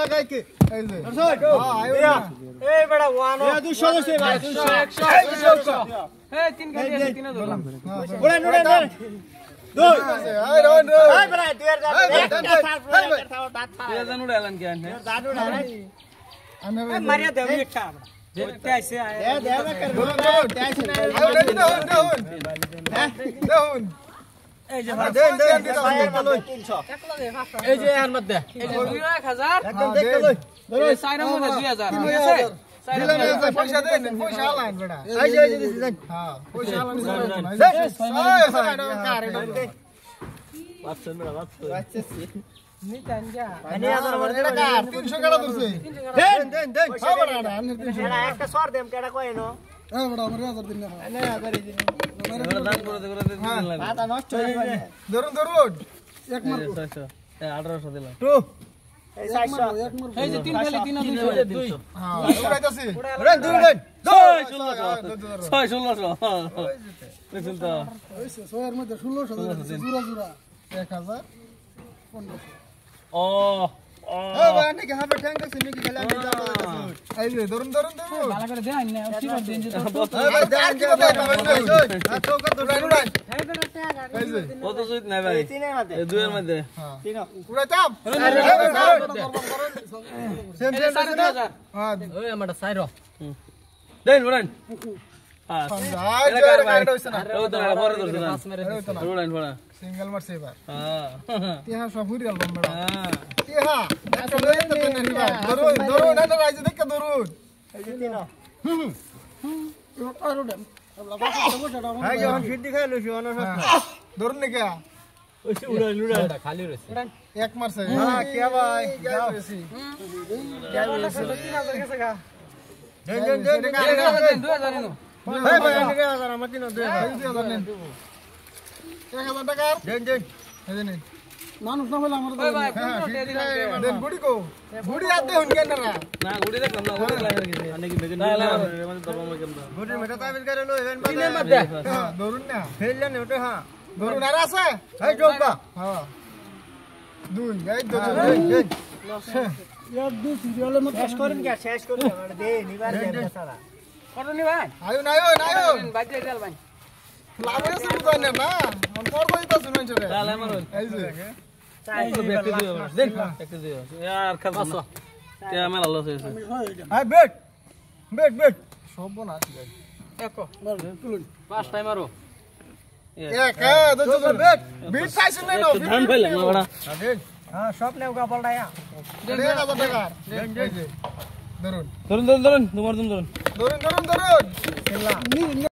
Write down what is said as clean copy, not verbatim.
লাগাই কি এই যে এই বড় ওয়ান 200 দছে ভাই 100 এই তিন কে দিয়েছে 3000 ওরে নুরে দুই এই রন এই বড় 2000 নুরে এলান কি আনে আমি মারিয়া দেব একটা যেতে আইছে দে টেনশন নাই দেখুন এই যে দেন 300 এই যে এর মধ্যে এই যে 1000 একদম দেখতে লই ধরো 4 এর মধ্যে 2000 ঠিক আছে পয়সা দেন পয়সা আলান বেটা এই যে দেন হ্যাঁ পয়সা আলান নিতান যা আনি আদার মধ্যে টাকা 300 টাকা ধরছে দেন হ্যাঁ বেটা আনি 300 এরা একটা সর দেম কেডা কইনো হ্যাঁ বেটা আমার 1000 দিন না না 1000 দিন দান করে দিন মাথা নষ্ট হয়ে যাবে ধরুন এক মার 1800 দিলাম টু এই 400 এই যে 3 খালি 3200 হ্যাঁ উড়াইতাছি ওরে দুই দেন 1600 দেখুন তো ওই 6 এর মধ্যে 1600 জুরা জুরা 1000 ও ও বান্ডি কে হবে ট্যাঙ্ক আছে নাকি খেলা আমি যাব এই যে ধরুন ভালো করে দেন না কি করে দেন যে এই ভাই দেন কি কথা আর তো কত উড়াই এই যে কত সুইট নাই ভাই তিনের মধ্যে এই দুইয়ের মধ্যে হ্যাঁ উড়াইতাম সেম 4000 হ্যাঁ ওই আমারটা সাইর দেন উড়ান হ্যাঁ আই জোর কাট হইছে না ও তো পরে ধরছে না উড়ান পড়া সিঙ্গেল মারছে এবার হ্যাঁ তিহা সব হুরি আলবাম বড় হ্যাঁ তিহা একটা লই তো না নিবা ধরুন না রাইজে দেখে ধরুন এই যে তিন হ্যাঁ যখন ফিট দেখাই লইছি অন ধরুন না কে ওই উড়ান উড়ান খালি রইছে এক মারছে হ্যাঁ কে ভাই যাও বেশি দেন 2000 নো ভাই ভাই 2000 আমার 2000 নেন 1000 টাকা দেন এই দেন মানুষ না হলে আমরা ওই ভাই দেন গুড়ি কো গুড়ি আতে হুন কেন না গুড়ি দেখলাম না গুড়ি লাগে গেছে আনে কি বেগন মানে দবা মে কেমন গুড়ি মেটা তাবিজ করে লো ইভেন তিনের মধ্যে হ্যাঁ ধরুন না ফেললেন ওটা হ্যাঁ ধরুন আর আছে এই চৌকা হ্যাঁ দুই এই ধরুন यार दो सीरियल में শেষ করেন কি শেষ করুন আমরা দে নিবার দেব সারা কত নিবান আয়ো বাজে দেল ভাই লাগে আছে বুঝাই না আমি পড় কইতা শুনেন চলে তাহলে আমার এই যে চাই ব্যক্তি দিও দেন ব্যক্তি দিও यार খাস না তে আমার লস হইছে আই বেট সব বনা একো তুলুন পাঁচ টাইম আরো এক দো বেট চাইছেন না ধান ফেলে না বড়া দেন হ্যাঁ সব নেও গা পলটায়া 1000 টাকা দেন ধরুন ধরুন ধরুন ধরুন তোমার ধরুন ধরুন